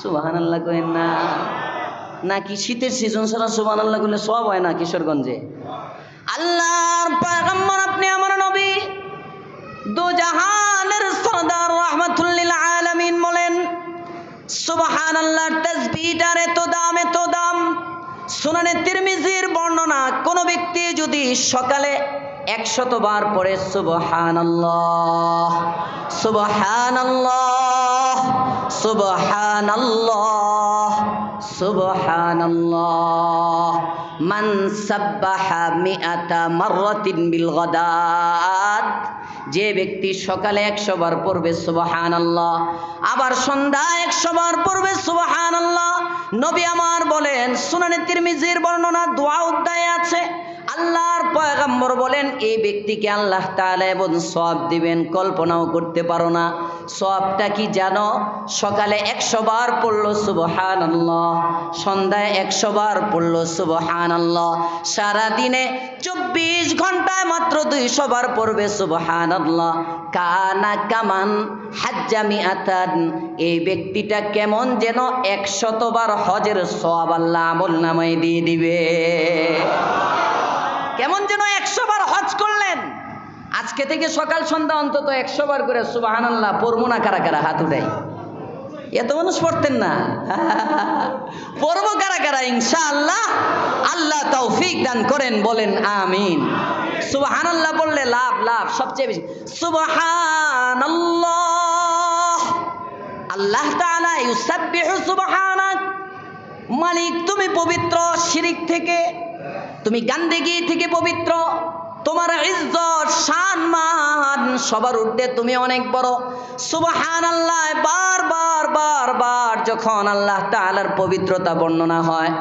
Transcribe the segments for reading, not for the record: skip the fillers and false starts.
সুবহানাল্লাহ কইেন না নাকি শীতের সিজন ছাড়া সুবহানাল্লাহ কইলে সব হয় না কিশোরগঞ্জে? আল্লাহর পয়গম্বর আপনি আমার নবী দু জাহানের সরদার রাহমাতুল লিল আলামিন বলেন সুবহানাল্লাহ তাসবিহটার এত দাম। সুনানে তিরমিজির বর্ণনা, কোন ব্যক্তি যদি সকালে 100 বার পড়ে সুবহানাল্লাহ সুবহানাল্লাহ সুবহানাল্লাহ সুবহানাল্লাহ মান সাব্বাহা মিআতা মাররাতিন বিল গাদাত, যে ব্যক্তি সকালে 100 বার পড়বে সুবহানাল্লাহ, আবার সন্ধ্যায় 100 বার পড়বে সুবহানাল্লাহ, নবী আমার বলেন সুনানে তিরমিজির বর্ণনা দোয়া অধ্যায়ে আছে, আল্লাহর পয়গম্বর বলেন এই ব্যক্তিকে আল্লাহ তাআলা এমন সওয়াব দিবেন কল্পনাও করতে পারো না। সওয়াবটা কি জানো? সকালে 100 বার পড়লো সুবহানাল্লাহ, সন্ধ্যায় 100 বার পড়লো সুবহানাল্লাহ, সারা দিনে 24 ঘন্টায় মাত্র 200 বার পড়বে সুবহানাল্লাহ। কানা কামান হাজ্জা মিআতান, এই ব্যক্তিটা কেমন যেন 100 বার হজের সওয়াব আল্লাহ আমলনামায় দিয়ে দিবে। কেমন যেন 100 বার হজ করলেন। আজকে থেকে সকাল সন্ধ্যা অন্তত 100 বার করে সুবহানাল্লাহ পড়বো না? কারা কারা হাত উঠাই? এত মানুষ পড়তেন না? পড়বো কারা কারা? ইনশাআল্লাহ আল্লাহ তৌফিক দান করেন, বলেন আমিন। সুবহানাল্লাহ বললে লাভ সবচেয়ে বেশি। সুবহানাল্লাহ, আল্লাহ তাআলা ইউসাব্বিহু সুবহানাক, মালিক তুমি পবিত্র শিরক থেকে, তুমি গান্দেগি থেকে পবিত্র, তোমার ইজ্জত শান মান সবার ঊর্ধ্বে, তুমি অনেক বড়। সুবহানাল্লাহ বারবার যখন আল্লাহ তাআলার পবিত্রতা বর্ণনা হয়,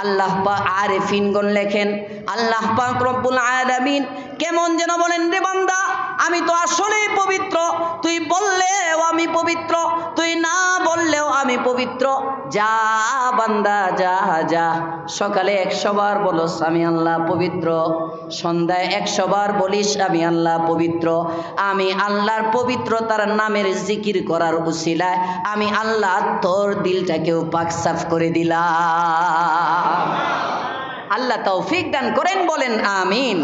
আল্লাহ পাক আরিফিনগণ লেখেন আল্লাহ পাক রব্বুল আলামিন কেমন যেন বলেন, রে বান্দা আমি তো আসলেই পবিত্র, তুই বললেও আমি পবিত্র, তুই না বললেও আমি পবিত্র। যা বান্দা যা, সকালে 100 বার বলস আমি আল্লাহ পবিত্র, সন্ধ্যায় 100 বার বলিস আমি আল্লাহ পবিত্র। আমি আল্লাহর পবিত্রতার নামের জিকির করার উসিলায় আমি আল্লাহ তোর দিলটাকেও পাক সাফ করে দিলাম। আল্লাহ তৌফিক দান করেন, বলেন আমিন।